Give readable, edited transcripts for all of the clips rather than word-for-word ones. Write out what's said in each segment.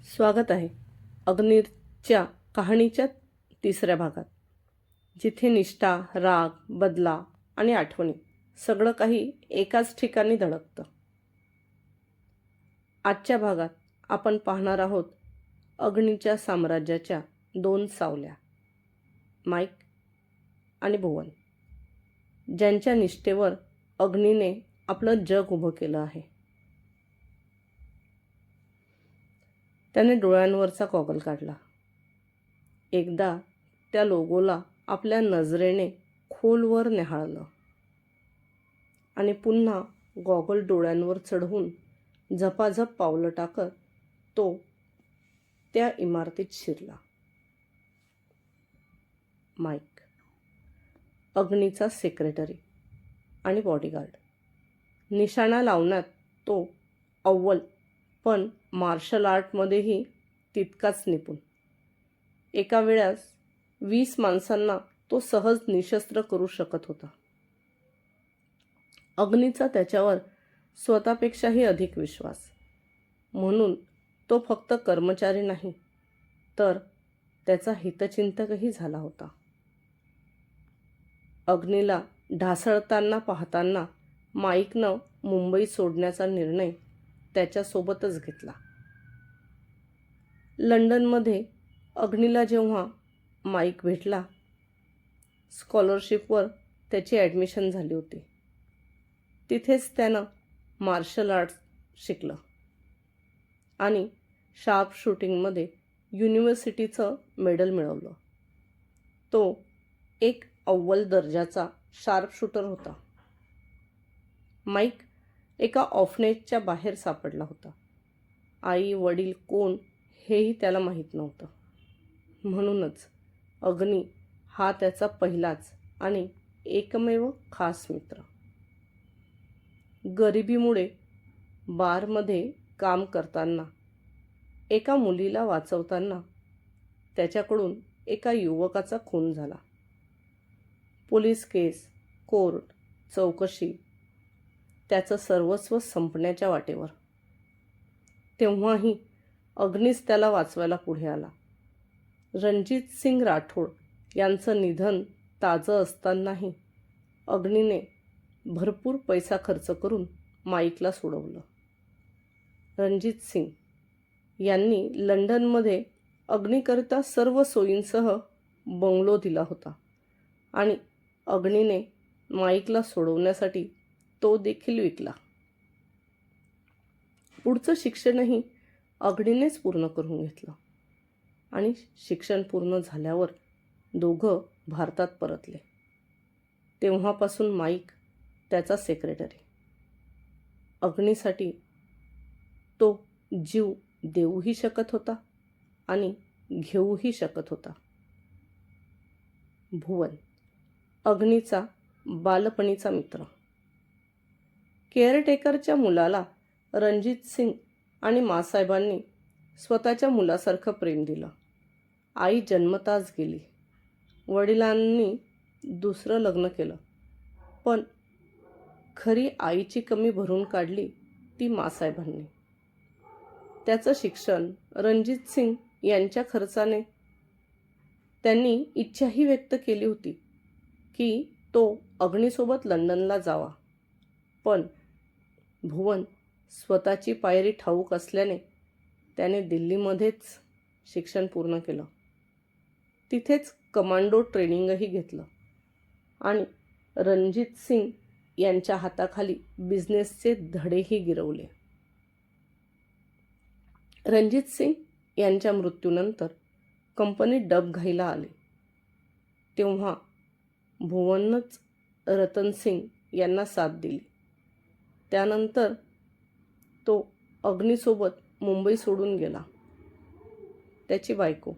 स्वागत आहे अग्नीच्या कहाणीच्या तिसऱ्या भागात, जिथे निष्ठा, राग, बदला आणि आठवणी सगळं काही एकाच ठिकाणी धडकतं. आजच्या भागात आपण पाहणार आहोत अग्नीच्या साम्राज्याच्या दोन सावल्या, माईक आणि भुवन, ज्यांच्या निष्ठेवर अग्नीने आपलं जग उभं केलं आहे. त्याने डोळ्यांवरचा गॉगल काढला. एकदा त्या लोगोला आपल्या नजरेने खोलवर न्याहाळलं आणि पुन्हा गॉगल डोळ्यांवर चढवून झपाझप पावलं टाकत तो त्या इमारतीत शिरला. माईक, अग्नीचा सेक्रेटरी आणि बॉडीगार्ड. निशाणा लावण्यात तो अव्वल, पण मार्शल आर्टमध्येही तितकाच निपुण. एका वेळास 20 माणसांना तो सहज निशस्त्र करू शकत होता. अग्नीचा त्याच्यावर स्वतःपेक्षाही अधिक विश्वास. म्हणून तो फक्त कर्मचारी नाही, तर त्याचा हितचिंतकही झाला होता. अग्नीला ढासळताना पाहताना माईकनं मुंबई सोडण्याचा निर्णय त्याच्यासोबतच घेतला. लंडनमध्ये अग्नीला जेव्हा माईक भेटला, स्कॉलरशिपवर त्याची ॲडमिशन झाली होती. तिथेच त्यानं मार्शल आर्ट्स शिकलं आणि शार्प शूटिंगमध्ये युनिव्हर्सिटीचं मेडल मिळवलं. तो एक अव्वल दर्जाचा शार्प शूटर होता. माईक एका ऑफनेसच्या बाहेर सापडला होता. आई वडील कोण हेही त्याला माहीत नव्हतं. म्हणूनच अग्नी हा त्याचा पहिलाच आणि एकमेव खास मित्र. गरिबीमुळे बारमध्ये काम करताना एका मुलीला वाचवताना त्याच्याकडून एका युवकाचा खून झाला. पोलीस केस, कोर्ट, चौकशी, त्याचं सर्वस्व संपण्याच्या वाटेवर. तेव्हाही अग्नीच त्याला वाचवायला पुढे आला. रणजित सिंग राठोड यांचं निधन ताजं असतानाही अग्नीने भरपूर पैसा खर्च करून माईकला सोडवलं. रणजित सिंग यांनी लंडनमध्ये अग्नीकरिता सर्व सोयींसह बंगलो दिला होता आणि अग्नीने माईकला सोडवण्यासाठी तो देखील विकला. पुढचं शिक्षणही अग्नीनेच पूर्ण करून घेतलं आणि शिक्षण पूर्ण झाल्यावर दोघं भारतात परतले. तेव्हापासून माईक त्याचा सेक्रेटरी. अग्नीसाठी तो जीव देऊही शकत होता आणि घेऊही शकत होता. भुवन, अग्नीचा बालपणीचा मित्र. केअरटेकरच्या मुलाला रणजित सिंग आणि मासाहेबांनी स्वतःच्या मुलासारखं प्रेम दिलं. आई जन्मताच गेली. वडिलांनी दुसरं लग्न केलं, पण खरी आईची कमी भरून काढली ती मासाहेबांनी. त्याचं शिक्षण रणजित सिंग यांच्या खर्चाने. त्यांनी इच्छाही व्यक्त केली होती की तो अग्नीसोबत लंडनला जावा, पण भुवन स्वतःची पायरी ठाऊक असल्याने त्याने दिल्लीमध्येच शिक्षण पूर्ण केलं. तिथेच कमांडो ट्रेनिंगही घेतलं आणि रणजित सिंग यांच्या हाताखाली बिझनेसचे धडेही गिरवले. रणजित सिंग यांच्या मृत्यूनंतर कंपनी डबघाईला आली. तेव्हा भुवनच रतन सिंग यांना साथ दिली. त्यानंतर तो अग्नीसोबत मुंबई सोडून गेला. त्याची बायको,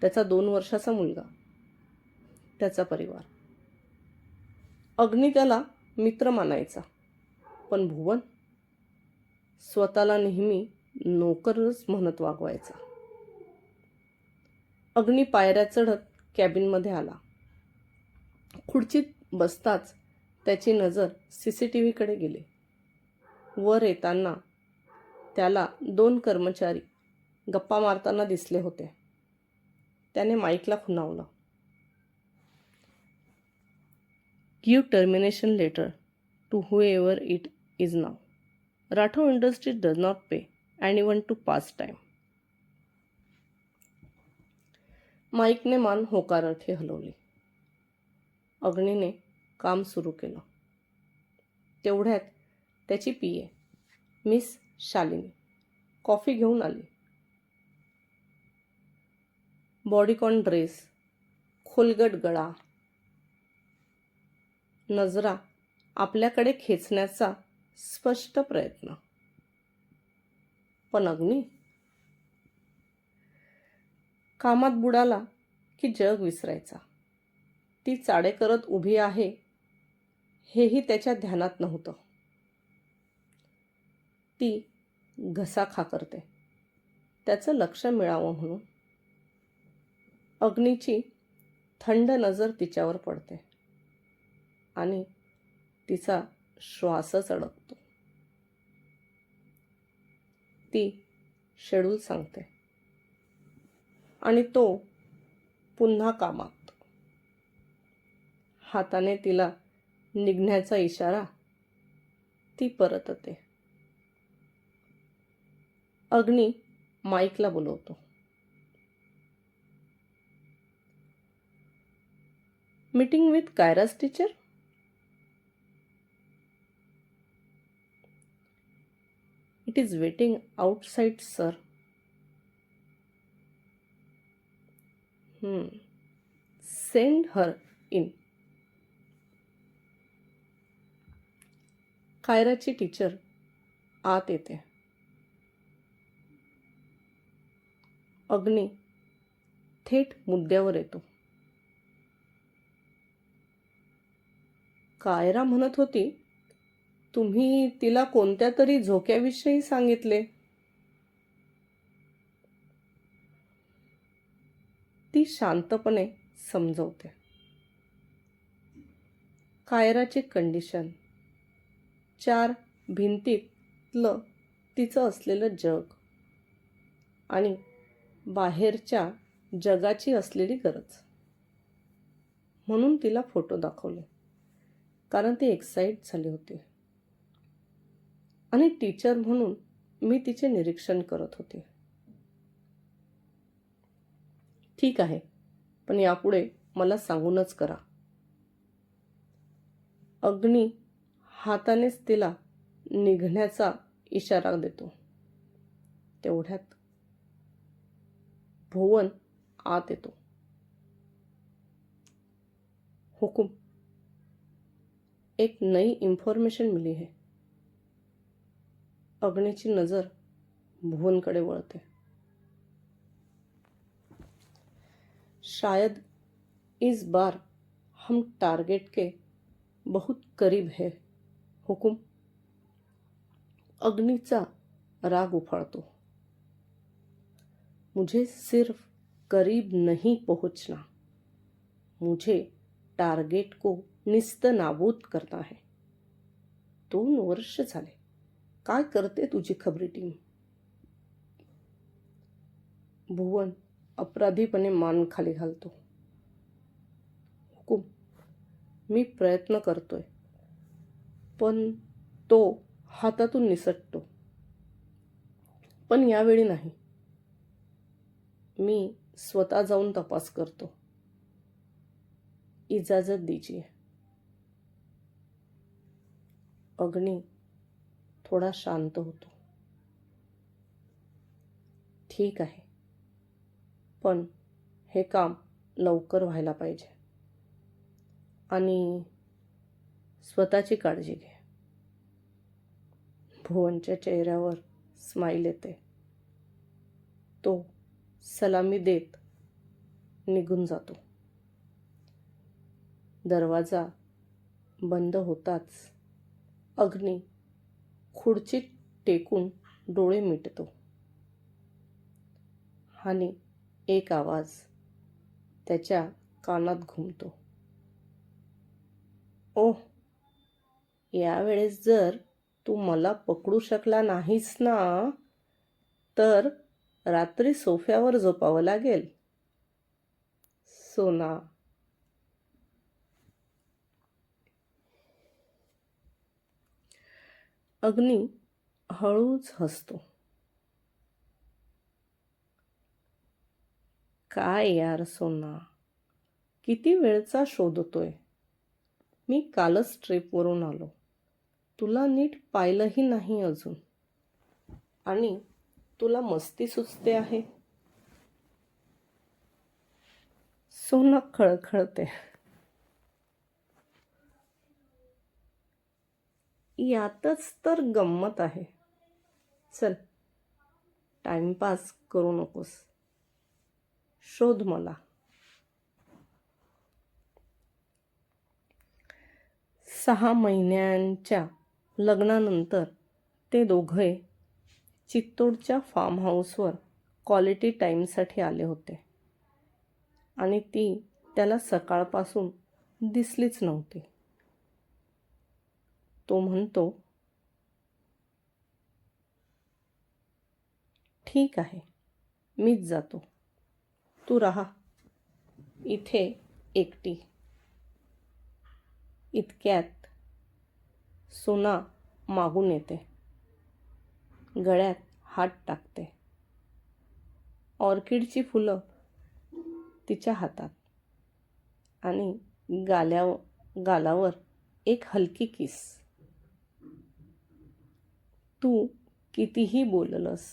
त्याचा 2 वर्षाचा मुलगा, त्याचा परिवार. अग्नी त्याला मित्र मानायचा, पण भुवन स्वतःला नेहमी नोकरच म्हणत वागवायचा. अग्नी पायऱ्या चढत कॅबिनमध्ये आला. खुर्चीत बसताच त्याची नजर CCTVकडे गेली. वर येताना त्याला 2 कर्मचारी गप्पा मारताना दिसले होते. त्याने माईकला खुणावलं. Give termination letter to whoever it is now. Rathod Industries does not pay anyone to pass time. माईकने मान होकारार्थी हलवली. अग्नीने काम सुरू केलं. तेवढ्यात त्याची पीए मिस शालिनी कॉफी घेऊन आली. बॉडीकॉन ड्रेस, खोलगट गळा, नजरा आपल्याकडे खेचण्याचा स्पष्ट प्रयत्न. पण अग्नी कामात बुडाला की जग विसरायचा. ती चाडे करत उभी आहे हेही त्याच्या ध्यानात नव्हतं. ती घसा खाकरते त्याचं लक्ष मिळावं म्हणून. अग्नीची थंड नजर तिच्यावर पडते आणि तिचा श्वासच अडकतो. ती शेड्यूल सांगते आणि तो पुन्हा कामात. हाताने तिला निघण्याचा इशारा. ती परतते. अग्नी माईकला बोलवतो. Meeting with Kaira's teacher. It is waiting outside sir. Send her in. कायराची टीचर आत येते. अग्नी थेट मुद्द्यावर येतो. कायरा म्हणत होती तुम्ही तिला कोणत्या तरी झोक्याविषयी सांगितले. ती शांतपणे समजवते. कायराची कंडिशन, 4 भिंतीतलं तिचं असलेलं जग आणि बाहेरच्या जगाची असलेली गरज. म्हणून तिला फोटो दाखवले कारण ती एक्साईट झाली होती. आणि टीचर म्हणून मी तिचे निरीक्षण करत होते. ठीक आहे, पण यापुढे मला सांगूनच करा. अग्नी हातानेच तिला निघण्याचा इशारा देतो. तेवढ्यात भुवन आत येतो. हुकुम, एक नई इन्फॉर्मेशन मिली है. अग्नीची नजर भुवनकडे वळते. शायद इस बार हम टारगेट के बहुत करीब है हुकुम. अग्नीचा राग उफाळतो. मुझे सिर्फ करीब नहीं पहुंचना, मुझे टारगेट को निस्त नाबूद करना है. 2 वर्ष झाले. काय करते तुझी खबरी टीम. भुवन अपराधीपणे मान खाली घालतो. हुकुम, मी प्रयत्न करतोय पण तो हातातून निसटतो. पण यावेळी नाही. मी स्वतः जाऊन तपास करतो. इजाजत दीजिए. अग्नी थोडा शांत होतो. ठीक आहे, पण हे काम लवकर व्हायला पाहिजे. आणि स्वतःची काळजी घे. भुवनच्या चेहऱ्यावर स्माईल येते. तो सलामी देत निघून जातो. दरवाजा बंद होताच अग्नी खुर्चीत टेकून डोळे मिटतो. आणि एक आवाज त्याच्या कानात घुमतो. ओह, यावेळेस जर तू मला पकडू शकला नाहीस ना, तर रात्री सोफ्यावर झोपावं लागेल. सोना. अग्नी हळूच हसतो. काय यार सोना, किती वेळचा शोधतोय. मी कालच ट्रिपवरून आलो. तुला नीट पाहिलंही नाही अजून. आणि तुला मस्ती सुचते आहे. सोना खळखळते. यातच तर गंमत आहे. चल, टाइमपास करू नकोस. शोध मला. 6 महिन्यांच्या लग्नानंतर ते दोघे चित्तोडच्या फार्म हाऊसवर क्वालिटी टाईमसाठी आले होते. आणि ती त्याला सकाळपासून दिसलीच नव्हती. तो म्हणतो, ठीक आहे, मीच जातो. तू राहा इथे एकटी. इतक्यात सोना मागून येते. गळ्यात हात टाकते. ऑर्किडची फुलं तिच्या हातात आणि गालावर एक हलकी किस. तू कितीही बोललंस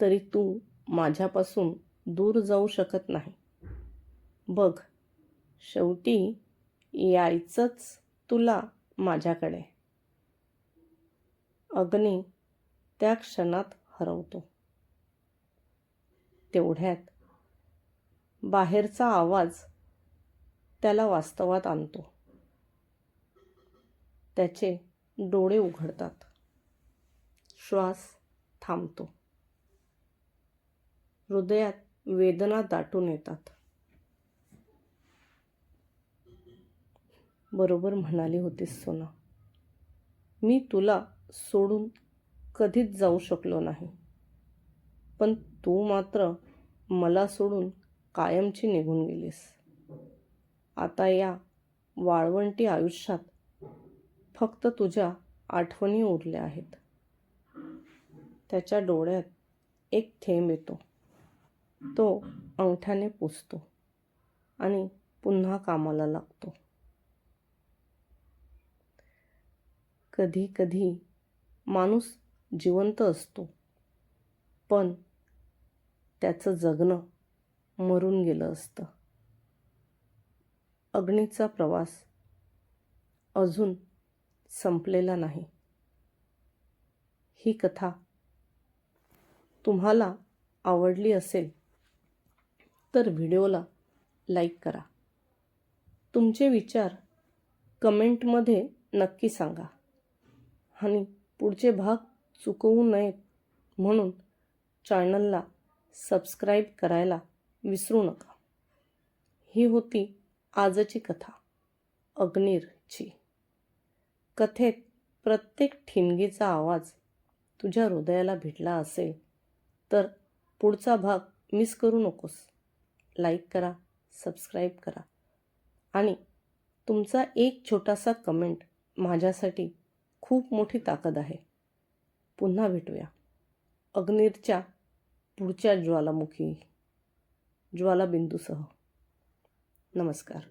तरी तू माझ्यापासून दूर जाऊ शकत नाही. बघ, शेवटी यायचंच तुला माझ्याकडे. अग्नी त्या क्षणात हरवतो. तेवढ्यात बाहेरचा आवाज त्याला वास्तवात आणतो. त्याचे डोळे उघडतात. श्वास थांबतो. हृदयात वेदना दाटून येतात. बरोबर म्हणाली होतीस सोना. मी तुला सोडून कधीच जाऊ शकलो नाही. पण तू मात्र मला सोडून कायमची निघून गेलीस. आता या वाळवंटी आयुष्यात फक्त तुझ्या आठवणी उरल्या आहेत. त्याच्या डोळ्यात एक थेंब येतो. तो अंगठ्याने पुसतो आणि पुन्हा कामाला लागतो. कधी कधी माणूस जिवंत असतो, पण त्याचं जगणं मरून गेलं असतं. अग्नीचा प्रवास अजून संपलेला नाही. ही कथा तुम्हाला आवडली असेल तर व्हिडिओला लाईक करा. तुमचे विचार कमेंटमध्ये नक्की सांगा. आणि पुढचे भाग चुकवू नयेत म्हणून चॅनलला सबस्क्राईब करायला विसरू नका. ही होती आजची कथा, अग्नीरची. कथेत प्रत्येक ठिणगीचा आवाज तुझ्या हृदयाला भिडला असेल तर पुढचा भाग मिस करू नकोस. लाईक करा, सबस्क्राईब करा आणि तुमचा एक छोटासा कमेंट माझ्यासाठी खूप मोठी ताकद आहे. पुन्हा भेटूया अग्नीरच्या पुढच्या ज्वालाबिंदूसह. नमस्कार.